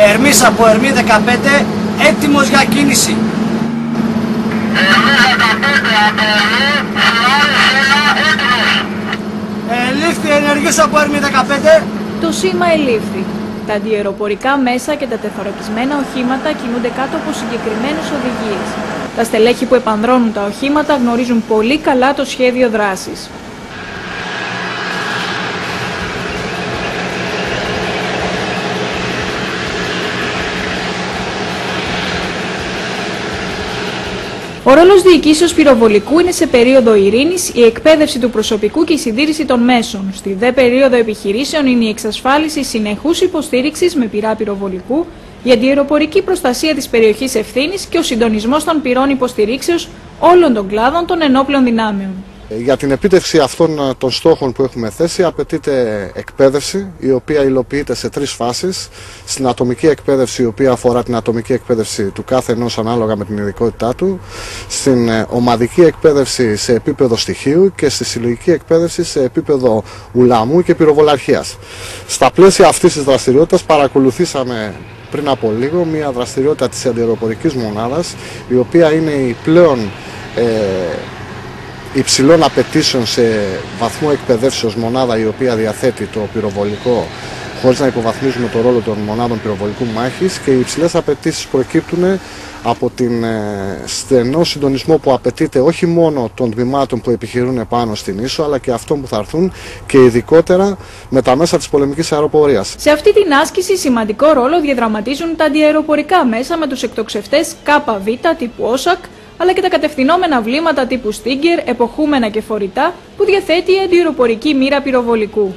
Ερμής από Ερμή 15, έτοιμος για κίνηση. Ελήφθη ενεργής από Ερμή 15. Το σήμα ελήφθη. Τα αντιαεροπορικά μέσα και τα τεθωρακισμένα οχήματα κινούνται κάτω από συγκεκριμένες οδηγίες. Τα στελέχη που επανδρώνουν τα οχήματα γνωρίζουν πολύ καλά το σχέδιο δράσης. Ο ρόλος διοικήσεως πυροβολικού είναι σε περίοδο ειρήνης η εκπαίδευση του προσωπικού και η συντήρηση των μέσων. Στη δε περίοδο επιχειρήσεων είναι η εξασφάλιση συνεχούς υποστήριξης με πυρά πυροβολικού, η αντιαεροπορική προστασία της περιοχής ευθύνης και ο συντονισμός των πυρών υποστηρίξεως όλων των κλάδων των ενόπλων δυνάμεων. Για την επίτευξη αυτών των στόχων που έχουμε θέσει απαιτείται εκπαίδευση, η οποία υλοποιείται σε 3 φάσεις. Στην ατομική εκπαίδευση, η οποία αφορά την ατομική εκπαίδευση του κάθε ενός ανάλογα με την ειδικότητά του, στην ομαδική εκπαίδευση σε επίπεδο στοιχείου και στη συλλογική εκπαίδευση σε επίπεδο ουλαμού και πυροβολαρχίας. Στα πλαίσια αυτής της δραστηριότητας παρακολουθήσαμε πριν από λίγο μια δραστηριότητα της αντιαεροπορικής μονάδας, η οποία είναι η πλέον υψηλών απαιτήσεων σε βαθμό εκπαιδεύσεως μονάδα, η οποία διαθέτει το πυροβολικό, χωρίς να υποβαθμίζουμε το ρόλο των μονάδων πυροβολικού μάχης, και οι υψηλές απαιτήσεις προκύπτουν από την στενό συντονισμό που απαιτείται όχι μόνο των τμήματων που επιχειρούν πάνω στην ίσο, αλλά και αυτών που θα έρθουν και ειδικότερα με τα μέσα της πολεμικής αεροπορίας. Σε αυτή την άσκηση σημαντικό ρόλο διαδραματίζουν τα αντιαεροπορικά μέσα με τους εκτοξευτές ΚΒ τύπου ΩΣΑΚ, αλλά και τα κατευθυνόμενα βλήματα τύπου Stinger, εποχούμενα και φορητά, που διαθέτει η αντιαεροπορική μοίρα πυροβολικού.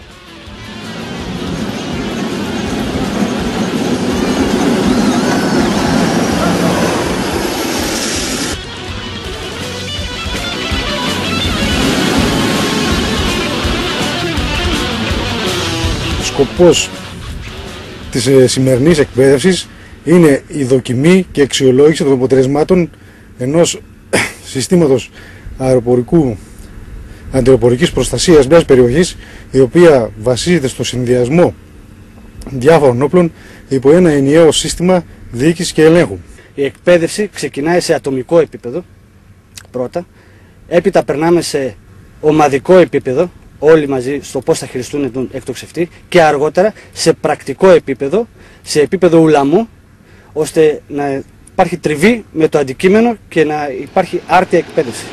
Ο σκοπός της σημερινής εκπαίδευσης είναι η και αξιολόγηση των αποτελεσμάτων ενός συστήματος αντιαεροπορικής προστασίας μιας περιοχής, η οποία βασίζεται στο συνδυασμό διάφορων όπλων υπό ένα ενιαίο σύστημα διοίκησης και ελέγχου. Η εκπαίδευση ξεκινάει σε ατομικό επίπεδο πρώτα, έπειτα περνάμε σε ομαδικό επίπεδο, όλοι μαζί στο πώς θα χειριστούν τον εκτοξευτή, και αργότερα σε πρακτικό επίπεδο, σε επίπεδο ουλαμού, ώστε να υπάρχει τριβή με το αντικείμενο και να υπάρχει άρτια εκπαίδευση.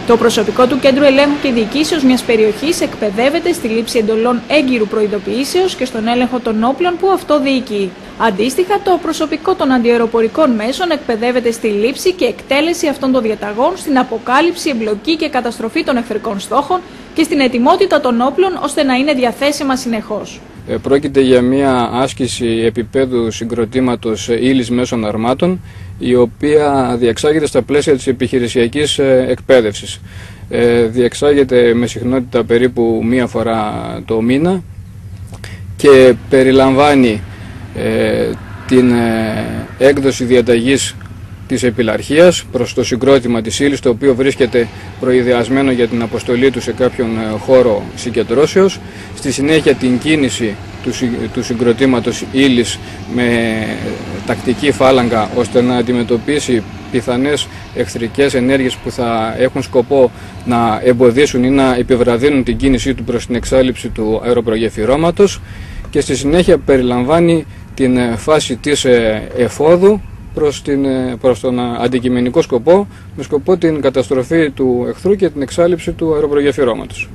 Το προσωπικό του Κέντρου Ελέγχου και Διοικήσεως μιας περιοχής εκπαιδεύεται στη λήψη εντολών έγκυρου προειδοποιήσεως και στον έλεγχο των όπλων που αυτό διοικεί. Αντίστοιχα, το προσωπικό των αντιαεροπορικών μέσων εκπαιδεύεται στη λήψη και εκτέλεση αυτών των διαταγών, στην αποκάλυψη, εμπλοκή και καταστροφή των εχθρικών στόχων και στην ετοιμότητα των όπλων ώστε να είναι διαθέσιμα συνεχώς. Πρόκειται για μια άσκηση επίπεδου συγκροτήματος ύλης μέσων αρμάτων, η οποία διεξάγεται στα πλαίσια της επιχειρησιακής εκπαίδευσης. Διεξάγεται με συχνότητα περίπου 1 φορά το μήνα και περιλαμβάνει την έκδοση διαταγής της επιλαρχίας προς το συγκρότημα της ύλης, το οποίο βρίσκεται προειδεασμένο για την αποστολή του σε κάποιον χώρο συγκεντρώσεως. Στη συνέχεια την κίνηση του συγκροτήματος ύλης με τακτική φάλαγγα, ώστε να αντιμετωπίσει πιθανές εχθρικές ενέργειες που θα έχουν σκοπό να εμποδίσουν ή να επιβραδύνουν την κίνησή του προς την εξάλειψη του αεροπρογεφυρώματος, και στη συνέχεια περιλαμβάνει την φάση της εφόδου προς τον αντικειμενικό σκοπό, με σκοπό την καταστροφή του εχθρού και την εξάλειψη του αεροπρογεφυρώματος.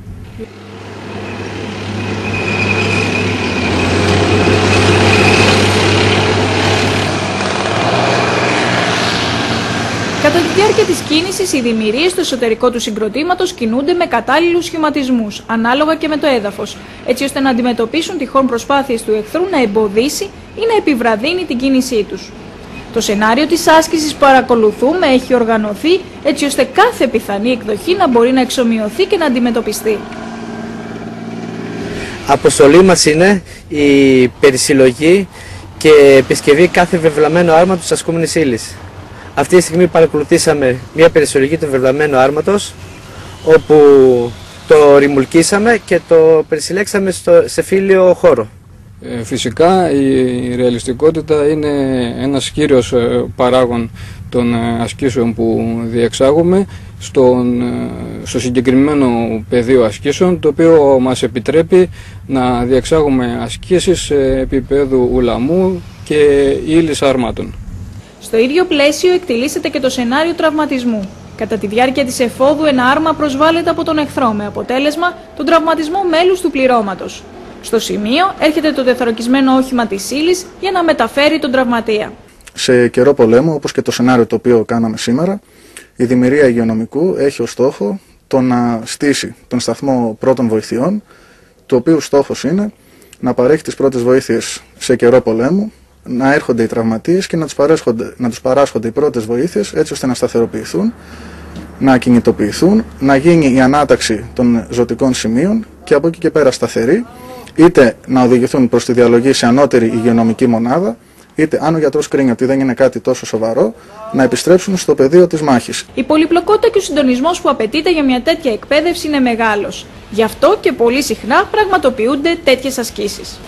Κατά τη διάρκεια της κίνησης, οι δημιουργίες στο εσωτερικό του συγκροτήματος κινούνται με κατάλληλους σχηματισμούς, ανάλογα και με το έδαφος, έτσι ώστε να αντιμετωπίσουν τυχόν προσπάθειες του εχθρού να εμποδίσει ή να επιβραδύνει την κίνησή τους. Το σενάριο της άσκησης που παρακολουθούμε έχει οργανωθεί έτσι ώστε κάθε πιθανή εκδοχή να μπορεί να εξομοιωθεί και να αντιμετωπιστεί. Αποστολή μας είναι η περισυλλογή και επισκευή κάθε βεβλαμένου άρματος ασκούμενης ύλης. Αυτή τη στιγμή παρακολουθήσαμε μια περισυλλογή του βεβλαμένου άρματος, όπου το ρημουλκίσαμε και το περισυλλέξαμε σε φύλλιο χώρο. Φυσικά η ρεαλιστικότητα είναι ένας κύριος παράγων των ασκήσεων που διεξάγουμε στο συγκεκριμένο πεδίο ασκήσεων, το οποίο μας επιτρέπει να διεξάγουμε ασκήσεις σε επίπεδου ουλαμού και ύλης αρμάτων. Στο ίδιο πλαίσιο εκτελήσεται και το σενάριο τραυματισμού. Κατά τη διάρκεια της εφόδου ένα άρμα προσβάλλεται από τον εχθρό με αποτέλεσμα τον τραυματισμό μέλους του πληρώματος. Στο σημείο έρχεται το τεθωρακισμένο όχημα της ύλης για να μεταφέρει τον τραυματία. Σε καιρό πολέμου, όπως και το σενάριο το οποίο κάναμε σήμερα, η Δημηρία Υγειονομικού έχει ως στόχο το να στήσει τον σταθμό πρώτων βοηθειών, το οποίο στόχος είναι να παρέχει τις πρώτες βοήθειες σε καιρό πολέμου, να έρχονται οι τραυματίες και να τους παράσχονται οι πρώτες βοήθειες έτσι ώστε να σταθεροποιηθούν, να κινητοποιηθούν, να γίνει η ανάταξη των ζωτικών σημείων και από εκεί και πέρα σταθερή, είτε να οδηγηθούν προς τη διαλογή σε ανώτερη υγειονομική μονάδα, είτε αν ο γιατρός κρίνει ότι δεν είναι κάτι τόσο σοβαρό, να επιστρέψουν στο πεδίο της μάχης. Η πολυπλοκότητα και ο συντονισμός που απαιτείται για μια τέτοια εκπαίδευση είναι μεγάλος. Γι' αυτό και πολύ συχνά πραγματοποιούνται τέτοιες ασκήσεις.